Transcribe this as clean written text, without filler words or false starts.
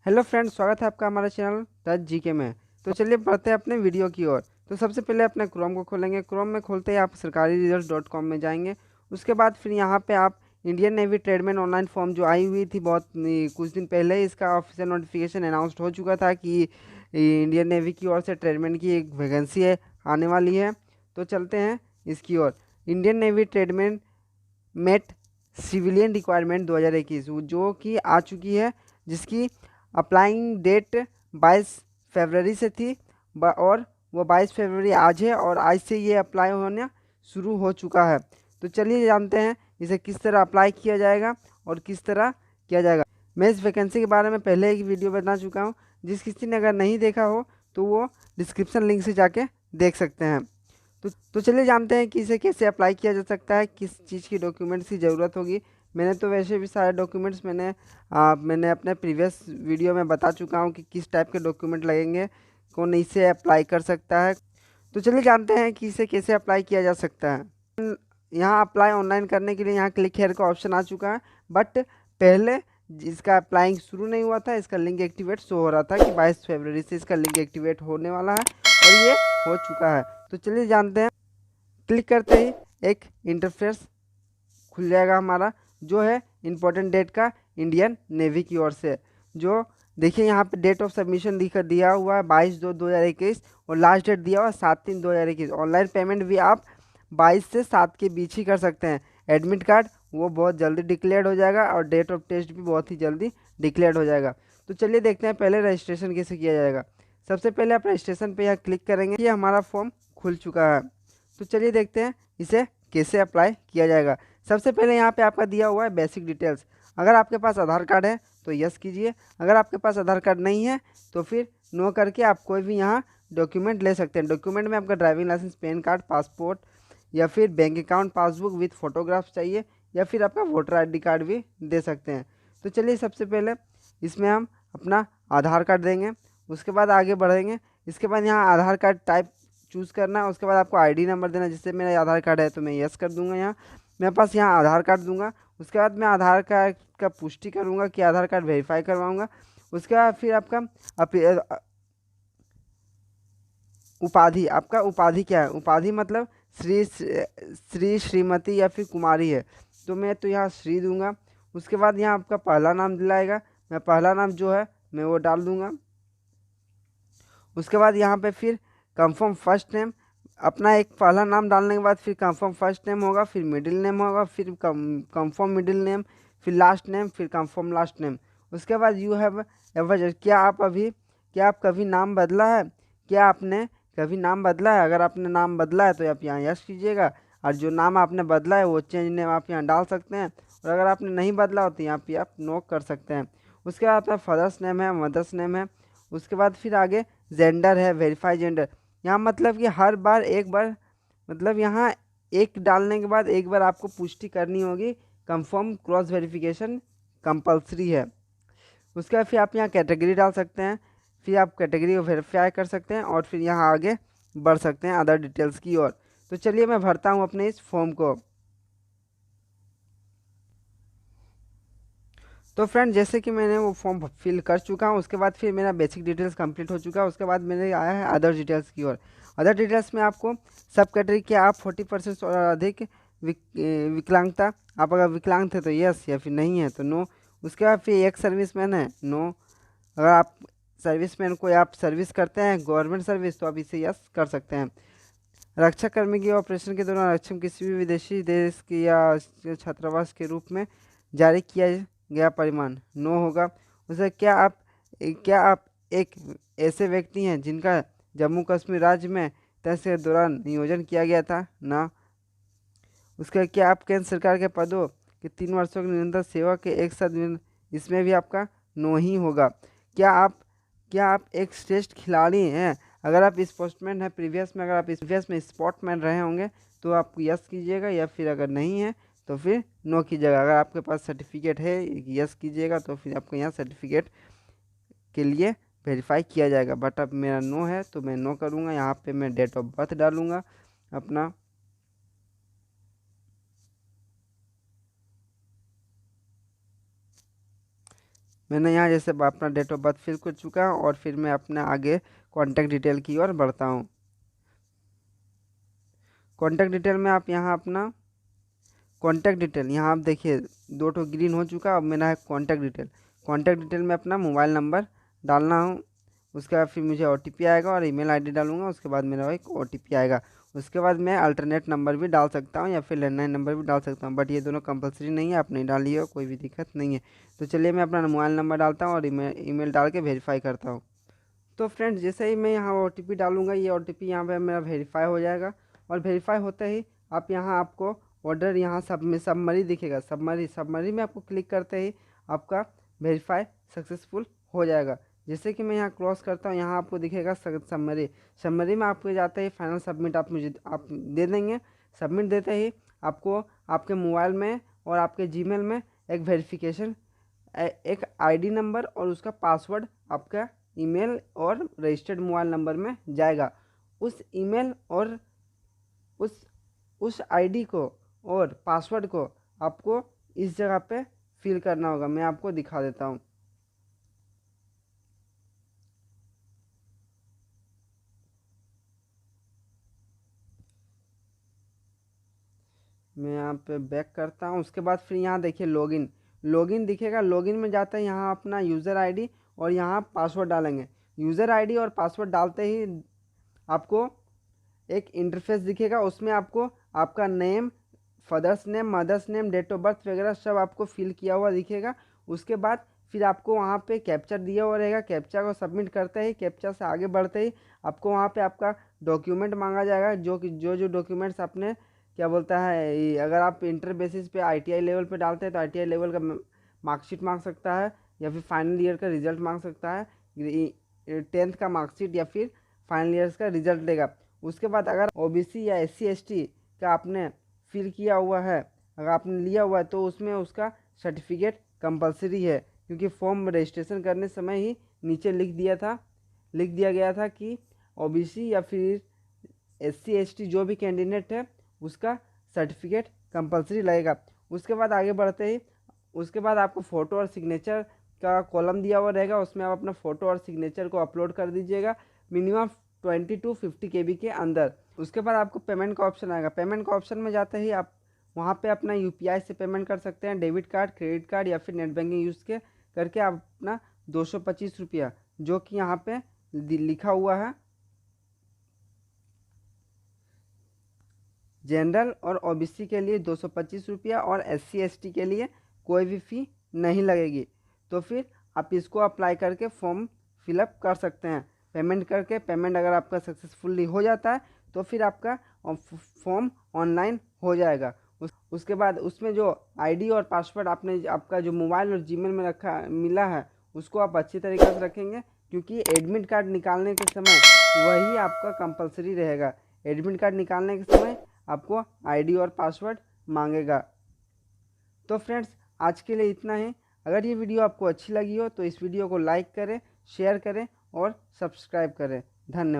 Hello friends, स्वागत है आपका हमारे चैनल टच जीके में। तो चलिए बढ़ते हैं अपने वीडियो की ओर। तो सबसे पहले अपने क्रोम को खोलेंगे। क्रोम में खोलते ही आप सरकारी रिजल्ट डॉट कॉम में जाएंगे। उसके बाद फिर यहाँ पे आप Indian navy tradesman online form जो आई हुई थी बहुत कुछ दिन पहले ही, इसका ऑफिशियल नोटिफिकेशन अनाउंस्ड हो चुका था कि इंडियन नेवी की ओर से ट्रेडमैन की एक वैकेंसी है आने वाली है। तो चलते हैं इसकी ओर। Indian navy tradesman mate civilian requirement 2021 जो कि आ चुकी है, जिसकी अप्लाइंग डेट 22 फरवरी से थी और वो 22 फरवरी आज है और आज से ये अप्लाई होना शुरू हो चुका है। तो चलिए जानते हैं इसे किस तरह अप्लाई किया जाएगा और किस तरह किया जाएगा। मैं इस वैकेंसी के बारे में पहले एक वीडियो बना चुका हूँ, जिस किसी ने अगर नहीं देखा हो तो वो डिस्क्रिप्शन लिंक से जाके देख सकते हैं। तो चलिए जानते हैं कि इसे कैसे अप्लाई किया जा सकता है, किस चीज़ की डॉक्यूमेंट्स की ज़रूरत होगी। मैंने तो वैसे भी सारे डॉक्यूमेंट्स मैंने अपने प्रीवियस वीडियो में बता चुका हूँ कि किस टाइप के डॉक्यूमेंट लगेंगे, कौन इसे अप्लाई कर सकता है। तो चलिए जानते हैं कि इसे कैसे अप्लाई किया जा सकता है। यहाँ अप्लाई ऑनलाइन करने के लिए यहाँ क्लिक हेयर का ऑप्शन आ चुका है, बट पहले इसका अप्लाइंग शुरू नहीं हुआ था। इसका लिंक एक्टिवेट शो हो रहा था कि 22 फरवरी से इसका लिंक एक्टिवेट होने वाला है और ये हो चुका है। तो चलिए जानते हैं। क्लिक करते ही एक इंटरफेस खुल जाएगा हमारा, जो है इम्पोर्टेंट डेट का इंडियन नेवी की ओर से। जो देखिए यहाँ पे डेट ऑफ सबमिशन दिया हुआ है 22/2/2021 और लास्ट डेट दिया हुआ है 7/3/2021। ऑनलाइन पेमेंट भी आप 22 से 7 के बीच ही कर सकते हैं। एडमिट कार्ड वो बहुत जल्दी डिक्लेयर हो जाएगा और डेट ऑफ टेस्ट भी बहुत ही जल्दी डिक्लेयर हो जाएगा। तो चलिए देखते हैं पहले रजिस्ट्रेशन कैसे किया जाएगा। सबसे पहले आप रजिस्ट्रेशन पे यहाँ क्लिक करेंगे। ये हमारा फॉर्म खुल चुका है। तो चलिए देखते हैं इसे कैसे अप्लाई किया जाएगा। सबसे पहले यहाँ पे आपका दिया हुआ है बेसिक डिटेल्स। अगर आपके पास आधार कार्ड है तो यस कीजिए, अगर आपके पास आधार कार्ड नहीं है तो फिर नो करके आप कोई भी यहाँ डॉक्यूमेंट ले सकते हैं। डॉक्यूमेंट में आपका driving licence, PAN card, passport या फिर bank account passbook with photographs चाहिए, या फिर आपका वोटर आईडी कार्ड भी दे सकते हैं। तो चलिए सबसे पहले इसमें हम अपना आधार कार्ड देंगे, उसके बाद आगे बढ़ेंगे। इसके बाद यहाँ आधार कार्ड टाइप चूज़ करना है, उसके बाद आपको आईडी नंबर देना है। जैसे मेरा आधार कार्ड है तो मैं यस कर दूंगा। यहाँ मेरे पास यहाँ आधार कार्ड दूंगा। उसके बाद मैं आधार कार्ड का पुष्टि करूंगा कि आधार कार्ड वेरीफाई करवाऊंगा। उसके बाद फिर आपका उपाधि, आपका उपाधि क्या है। उपाधि मतलब श्री श्रीमती या फिर कुमारी है, तो मैं तो यहाँ श्री दूंगा। उसके बाद यहाँ आपका पहला नाम दिलाएगा, मैं पहला नाम जो है मैं वो डाल दूंगा। उसके बाद यहाँ पे फिर कंफर्म फर्स्ट नेम, अपना एक पहला नाम डालने के बाद फिर कंफर्म फर्स्ट नेम होगा, फिर मिडिल नेम होगा, फिर कंफर्म मिडिल नेम, फिर लास्ट नेम, फिर कंफर्म लास्ट नेम। उसके बाद यू हैव एवर, क्या आप कभी नाम बदला है, क्या आपने कभी नाम बदला है। अगर आपने नाम बदला है तो आप यहाँ यस कीजिएगा, और जो नाम आपने बदला है वो चेंज नेम आप यहाँ डाल सकते हैं। और अगर आपने नहीं बदला हो तो यहाँ पे आप नो कर सकते हैं। उसके बाद आपका फादर्स नेम है, मदर्स नेम है। उसके बाद फिर आगे जेंडर है, वेरीफाई जेंडर। यहाँ मतलब कि हर बार एक बार, मतलब यहाँ एक डालने के बाद एक बार आपको पुष्टि करनी होगी। कंफर्म क्रॉस वेरिफिकेशन कंपलसरी है। उसके बाद फिर आप यहाँ कैटेगरी डाल सकते हैं, फिर आप कैटेगरी को वेरीफाई कर सकते हैं और फिर यहाँ आगे बढ़ सकते हैं अदर डिटेल्स की ओर। तो चलिए मैं भरता हूँ अपने इस फॉर्म को। तो फ्रेंड जैसे कि मैंने वो फॉर्म फिल कर चुका हूँ, उसके बाद फिर मेरा बेसिक डिटेल्स कंप्लीट हो चुका है। उसके बाद मेरे आया है अदर डिटेल्स की ओर। अदर डिटेल्स में आपको सब कैटेगरी के आप 40% और अधिक विकलांगता, आप अगर विकलांग थे तो यस, या फिर नहीं है तो नो। उसके बाद फिर एक सर्विसमैन है, नो। अगर आप सर्विसमैन को आप सर्विस करते हैं गवर्नमेंट सर्विस तो आप इसे यस कर सकते हैं। रक्षा कर्मी की ऑपरेशन के दौरान रक्षक किसी भी विदेशी देश की या छात्रावास के रूप में जारी किया गया परिमाण नो होगा। उसे क्या आप एक ऐसे व्यक्ति हैं जिनका जम्मू कश्मीर राज्य में तहस के दौरान नियोजन किया गया था ना। उसका क्या आप केंद्र सरकार के पदों के 3 वर्षों की निरंतर सेवा के एक साथ इसमें भी आपका नो ही होगा। क्या आप क्या आप एक श्रेष्ठ खिलाड़ी हैं। अगर आप स्पोर्ट्समैन हैं प्रीवियस में, अगर आप प्रीवियस में स्पोर्ट्समैन रहे होंगे तो आप यस कीजिएगा, या फिर अगर नहीं है तो फिर नो कीजिएगा। अगर आपके पास सर्टिफिकेट है यस कीजिएगा, तो फिर आपको यहाँ सर्टिफिकेट के लिए वेरीफाई किया जाएगा। बट अब मेरा नो है तो मैं नो करूँगा। यहाँ पे मैं डेट ऑफ बर्थ डालूँगा अपना। मैंने यहाँ जैसे अपना डेट ऑफ बर्थ फिल कर चुका हूँ और फिर मैं अपने आगे कॉन्टैक्ट डिटेल की ओर बढ़ता हूँ। कॉन्टैक्ट डिटेल में आप यहाँ अपना कॉन्टैक्ट डिटेल यहाँ आप देखिए 2 ठो ग्रीन हो चुका। अब मेरा है कॉन्टैक्ट डिटेल। कॉन्टैक्ट डिटेल में अपना मोबाइल नंबर डालना हूँ। उसके बाद फिर मुझे OTP आएगा और ईमेल आईडी डालूंगा। उसके बाद मेरा एक OTP आएगा। उसके बाद मैं अल्टरनेट नंबर भी डाल सकता हूँ या फिर लैंडलाइन नंबर भी डाल सकता हूँ, बट ये दोनों कंपलसरी नहीं है। आप नहीं डालिए, कोई भी दिक्कत नहीं है। तो चलिए मैं अपना मोबाइल नंबर डालता हूँ और ईमेल डाल के वेरीफाई करता हूँ। तो फ्रेंड्स जैसे ही मैं यहाँ OTP डालूंगा, ये OTP यहाँ पे मेरा वेरीफाई हो जाएगा। और वेरीफाई होते ही आप यहाँ आपको ऑर्डर यहाँ सबमरी दिखेगा। सबमरी में आपको क्लिक करते ही आपका वेरीफाई सक्सेसफुल हो जाएगा। जैसे कि मैं यहाँ क्रॉस करता हूँ, यहाँ आपको दिखेगा समरी में आपको जाते ही फाइनल सबमिट आप दे देंगे। सबमिट देते ही आपको आपके मोबाइल में और आपके जीमेल में एक वेरिफिकेशन एक आईडी नंबर और उसका पासवर्ड आपका ईमेल और रजिस्टर्ड मोबाइल नंबर में जाएगा। उस ईमेल और उस आईडी को और पासवर्ड को आपको इस जगह पे फिल करना होगा। मैं आपको दिखा देता हूँ। मैं यहाँ पे बैक करता हूँ। उसके बाद फिर यहाँ देखिए लॉगिन दिखेगा। लॉगिन में जाते हैं, यहाँ अपना यूज़र आईडी और यहाँ पासवर्ड डालेंगे। यूज़र आईडी और पासवर्ड डालते ही आपको एक इंटरफेस दिखेगा। उसमें आपको आपका name, father's name, mother's name, date of birth वगैरह सब आपको फिल किया हुआ दिखेगा। उसके बाद फिर आपको वहाँ पे कैप्चा दिया हुआ रहेगा। कैप्चा को सबमिट करते ही, कैप्चा से आगे बढ़ते ही आपको वहाँ पे आपका डॉक्यूमेंट मांगा जाएगा। जो डॉक्यूमेंट्स आपने क्या बोलता है, अगर आप इंटर बेसिस पे ITI लेवल पे डालते हैं तो ITI लेवल का मार्कशीट मांग सकता है या फिर फाइनल ईयर का रिजल्ट मांग सकता है। 10th का मार्कशीट या फिर फाइनल ईयर्स का रिजल्ट देगा। उसके बाद अगर OBC या SC/ST का आपने फिल किया हुआ है, अगर आपने लिया हुआ है, तो उसमें उसका सर्टिफिकेट कंपलसरी है। क्योंकि फॉर्म रजिस्ट्रेशन करने समय ही नीचे लिख दिया गया था कि OBC या फिर SC/ST जो भी कैंडिडेट है उसका सर्टिफिकेट कंपलसरी लगेगा। उसके बाद आगे बढ़ते ही उसके बाद आपको फ़ोटो और सिग्नेचर का कॉलम दिया हुआ रहेगा। उसमें आप अपना फ़ोटो और सिग्नेचर को अपलोड कर दीजिएगा मिनिमम 20 to 50 KB के अंदर। उसके बाद आपको पेमेंट का ऑप्शन आएगा। पेमेंट का ऑप्शन में जाते ही आप वहाँ पे अपना UPI से पेमेंट कर सकते हैं, डेबिट कार्ड, क्रेडिट कार्ड या फिर नेट बैंकिंग यूज़ करके आप अपना 225 रुपया, जो कि यहाँ पे लिखा हुआ है जनरल और OBC के लिए 225 रुपया और SC/ST के लिए कोई भी फ़ी नहीं लगेगी। तो फिर आप इसको अप्लाई करके फॉर्म फिलअप कर सकते हैं। पेमेंट करके, पेमेंट अगर आपका सक्सेसफुली हो जाता है तो फिर आपका फॉर्म ऑनलाइन हो जाएगा। उसके बाद उसमें जो आईडी और पासवर्ड आपने आपका जो मोबाइल और जीमेल में रखा मिला है उसको आप अच्छी तरीके से रखेंगे, क्योंकि एडमिट कार्ड निकालने के समय वही आपका कंपलसरी रहेगा। एडमिट कार्ड निकालने के समय आपको आईडी और पासवर्ड मांगेगा। तो फ्रेंड्स आज के लिए इतना ही। अगर ये वीडियो आपको अच्छी लगी हो तो इस वीडियो को लाइक करें, शेयर करें और सब्सक्राइब करें। धन्यवाद।